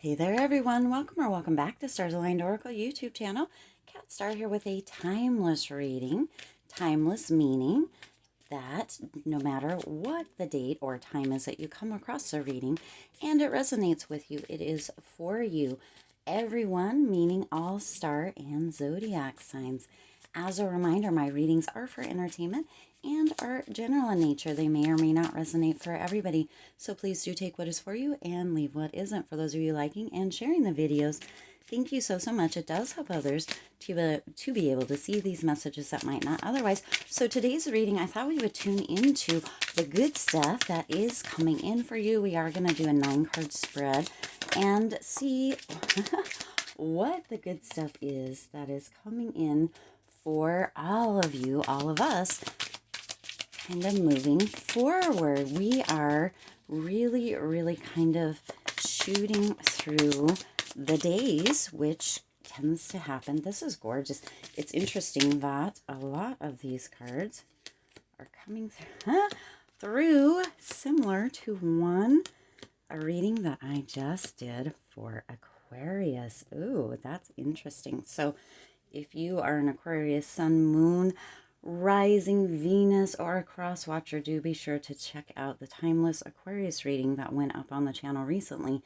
Hey there everyone, welcome or welcome back to Stars Aligned Oracle YouTube channel. Cat Star here with a timeless reading. Timeless meaning that no matter what the date or time is that you come across a reading and it resonates with you, it is for you. Everyone, meaning all star and zodiac signs. As a reminder, my readings are for entertainment and are general in nature. They may or may not resonate for everybody. So please do take what is for you and leave what isn't. For those of you liking and sharing the videos, thank you so much. It does help others to be able to see these messages that might not otherwise. So today's reading, I thought we would tune into the good stuff that is coming in for you. We are going to do a 9-card spread and see what the good stuff is that is coming in for all of you, all of us, kind of moving forward. We are really kind of shooting through the days, which tends to happen. This is gorgeous. It's interesting that a lot of these cards are coming through similar to a reading that I just did for Aquarius. Ooh, that's interesting. So if you are an Aquarius, Sun, Moon, Rising, Venus, or a cross watcher, do be sure to check out the Timeless Aquarius reading that went up on the channel recently,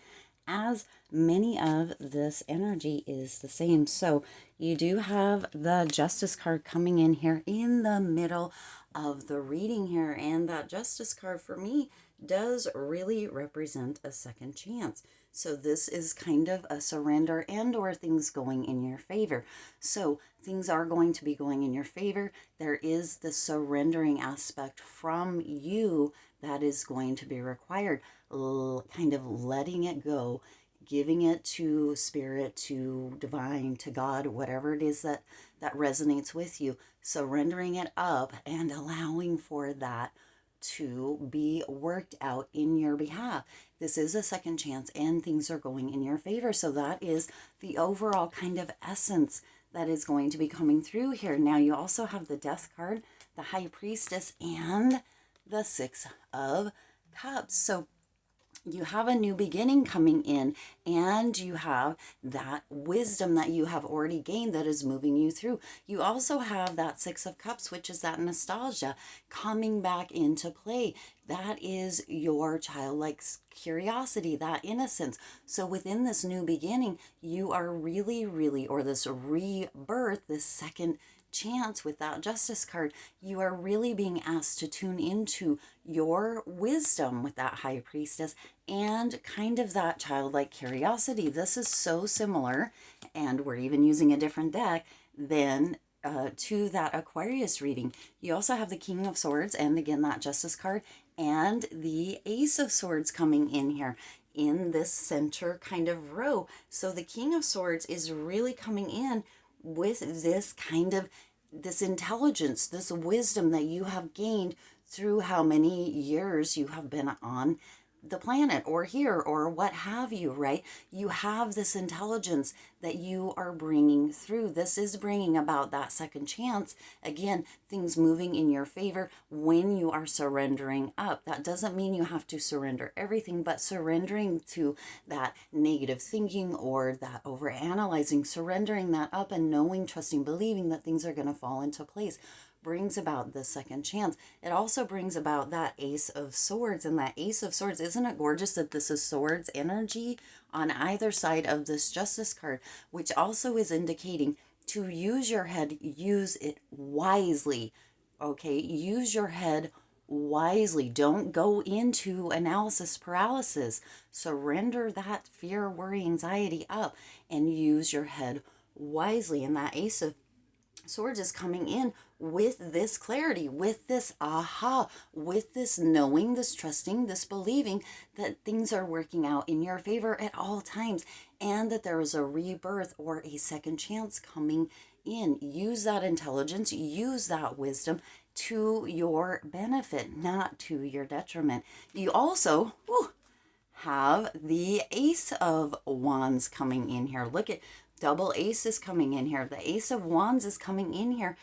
as many of this energy is the same. So you do have the Justice card coming in here in the middle of the reading here, and that Justice card for me does really represent a second chance. So this is kind of a surrender and or things going in your favor. So things are going to be going in your favor. There is the surrendering aspect from you that is going to be required. Kind of letting it go, giving it to spirit, to divine, to God, whatever it is that resonates with you, surrendering it up and allowing for that to be worked out in your behalf. This is a second chance and things are going in your favor. So that is the overall kind of essence that is going to be coming through here. Now you also have the Death card, the High Priestess, and the Six of Cups. So you have a new beginning coming in, and you have that wisdom that you have already gained that is moving you through. You also have that Six of Cups, which is that nostalgia coming back into play. That is your childlike curiosity, that innocence. So within this new beginning, you are really, or this rebirth, this second chance with that Justice card, you are really being asked to tune into your wisdom with that High Priestess and kind of that childlike curiosity. This is so similar, and we're even using a different deck than to that Aquarius reading. You also have the King of Swords and again that Justice card and the Ace of Swords coming in here in this center kind of row. So the King of Swords is really coming in with this kind of this intelligence, this wisdom that you have gained through how many years you have been on the planet or here or what have you, right? You have this intelligence that you are bringing through. This is bringing about that second chance. Again, things moving in your favor when you are surrendering up. That doesn't mean you have to surrender everything, but surrendering to that negative thinking or that overanalyzing, surrendering that up and knowing, trusting, believing that things are going to fall into place brings about the second chance. It also brings about that Ace of Swords, and that Ace of Swords, isn't it gorgeous that this is swords energy on either side of this Justice card, which also is indicating to use your head, use it wisely. Okay, use your head wisely. Don't go into analysis paralysis. Surrender that fear, worry, anxiety up and use your head wisely. And that Ace of Swords is coming in with this clarity, with this aha, with this knowing, this trusting, this believing that things are working out in your favor at all times and that there is a rebirth or a second chance coming in. Use that intelligence, use that wisdom to your benefit, not to your detriment. You also have the Ace of Wands coming in here. Look at double aces coming in here. The Ace of Wands is coming in here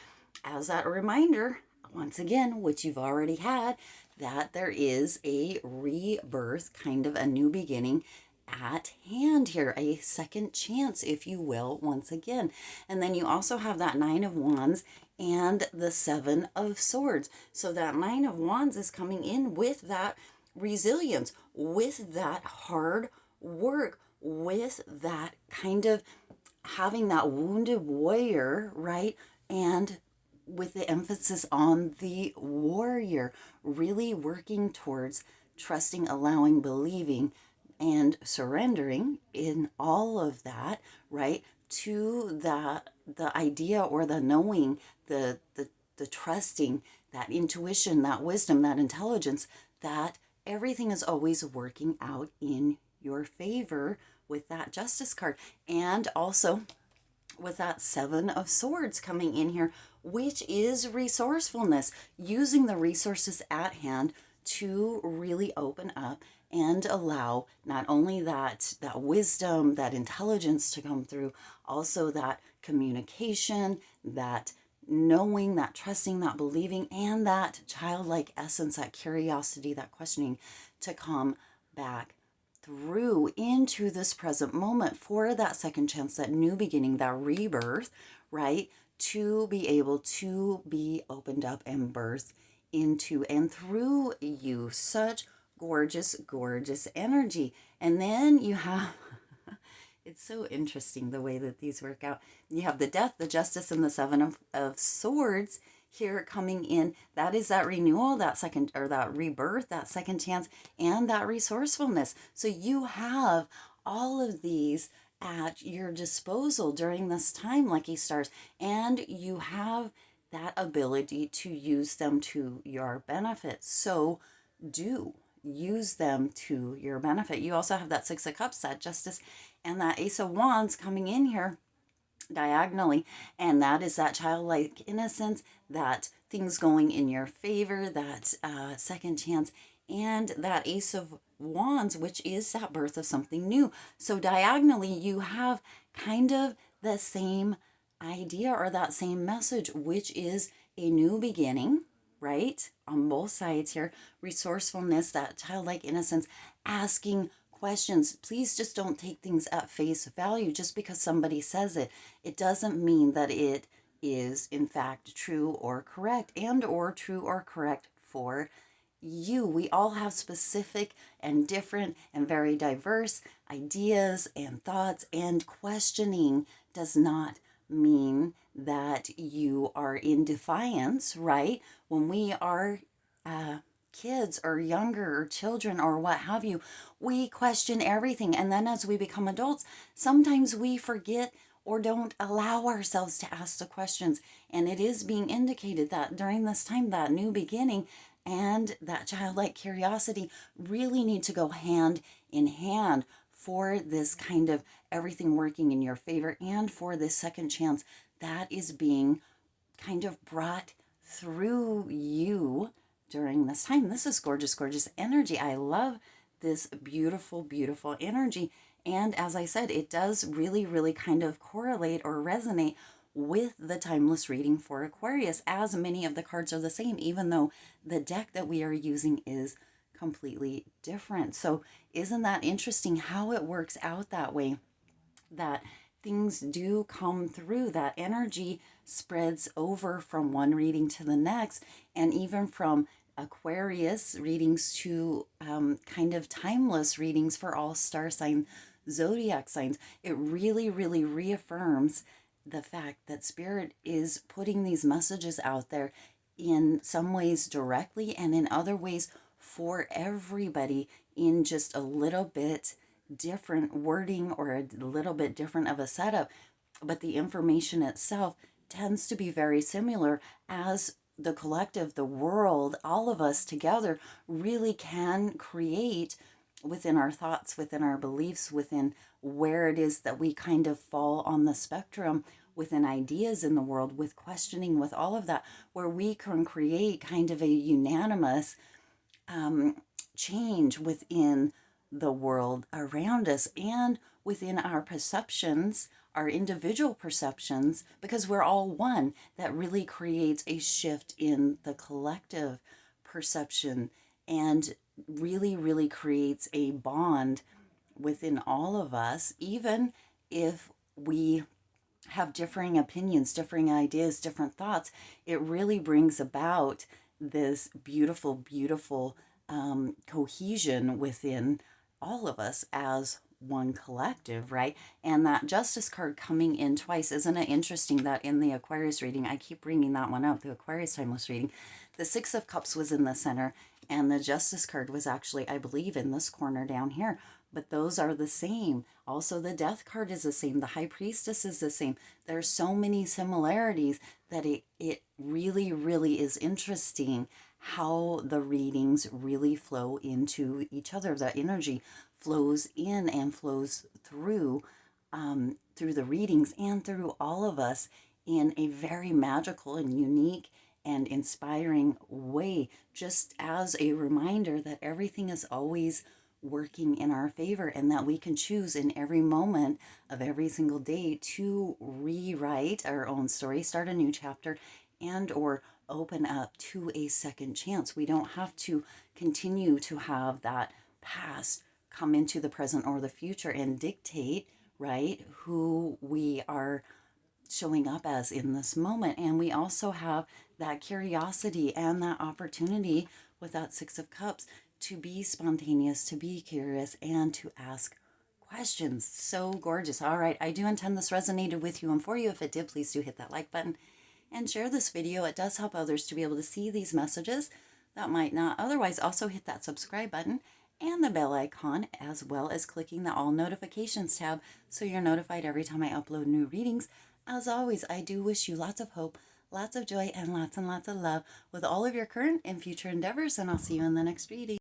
as that reminder, once again, which you've already had, that there is a rebirth, kind of a new beginning at hand here, a second chance, if you will, once again. And then you also have that Nine of Wands and the Seven of Swords. So that Nine of Wands is coming in with that resilience, with that hard work, with that kind of having that wounded warrior, right? And with the emphasis on the warrior, really working towards trusting, allowing, believing, and surrendering in all of that, right? To the idea or the knowing, the trusting, that intuition, that wisdom, that intelligence, that everything is always working out in your favor with that Justice card. And also with that Seven of Swords coming in here, which is resourcefulness, using the resources at hand to really open up and allow not only that wisdom, that intelligence to come through, also that communication, that knowing, that trusting, that believing, and that childlike essence, that curiosity, that questioning to come back through into this present moment for that second chance, that new beginning, that rebirth, right? To be able to be opened up and birthed into and through you. Such gorgeous, gorgeous energy. And then you have, it's so interesting the way that these work out. You have the Death, the Justice, and the Seven of Swords here coming in. That is that renewal, that second, or that rebirth, that second chance, and that resourcefulness. So you have all of these at your disposal during this time, lucky stars, and you have that ability to use them to your benefit. So do use them to your benefit. You also have that Six of Cups, that Justice, and that Ace of Wands coming in here diagonally, and that is that childlike innocence, that things going in your favor, that second chance, and that Ace of Wands, which is that birth of something new. So diagonally, you have kind of the same idea or that same message, which is a new beginning, right? On both sides here, resourcefulness, that childlike innocence, asking questions. Please just don't take things at face value just because somebody says it. It doesn't mean that it is in fact true or correct, and or true or correct for you. We all have specific and different and very diverse ideas and thoughts, and questioning does not mean that you are in defiance, right? When we are kids or younger or children or what have you, we question everything. And then as we become adults, sometimes we forget or don't allow ourselves to ask the questions. And it is being indicated that during this time, that new beginning and that childlike curiosity really need to go hand in hand for this kind of everything working in your favor, and for this second chance that is being kind of brought through you during this time. This is gorgeous, gorgeous energy. I love this beautiful, beautiful energy. And as I said, it does really, really kind of correlate or resonate with the timeless reading for Aquarius, as many of the cards are the same, even though the deck that we are using is completely different. So isn't that interesting how it works out that way? That things do come through, that energy spreads over from one reading to the next, and even from Aquarius readings to kind of timeless readings for all star sign zodiac signs. It really, really reaffirms the fact that Spirit is putting these messages out there, in some ways directly and in other ways for everybody, in just a little bit different wording or a little bit different of a setup. But the information itself tends to be very similar, as the collective, the world, all of us together really can create within our thoughts, within our beliefs, within where it is that we kind of fall on the spectrum, within ideas in the world, with questioning, with all of that, where we can create kind of a unanimous change within the world around us, and within our perceptions, our individual perceptions, because we're all one. That really creates a shift in the collective perception, and really, really creates a bond within all of us, even if we have differing opinions, differing ideas, different thoughts, it really brings about this beautiful, beautiful cohesion within all of us as one collective, right? And that Justice card coming in twice, isn't it interesting that in the Aquarius reading, I keep bringing that one up, the Aquarius timeless reading, the Six of Cups was in the center, and the Justice card was actually, I believe, in this corner down here. But those are the same. Also, the Death card is the same. The High Priestess is the same. There's so many similarities that it really, really is interesting how the readings really flow into each other. The energy flows in and flows through the readings and through all of us in a very magical and unique and inspiring way, just as a reminder that everything is always working in our favor and that we can choose in every moment of every single day to rewrite our own story, start a new chapter, and or open up to a second chance. We don't have to continue to have that past come into the present or the future and dictate, right, who we are showing up as in this moment. And we also have that curiosity and that opportunity with that Six of Cups to be spontaneous, to be curious, and to ask questions. So gorgeous. All right, I do intend this resonated with you and for you. If it did, please do hit that like button and share this video. It does help others to be able to see these messages that might not otherwise. Also hit that subscribe button and the bell icon, as well as clicking the all notifications tab so you're notified every time I upload new readings. As always, I do wish you lots of hope, lots of joy, and lots of love with all of your current and future endeavors, and I'll see you in the next reading.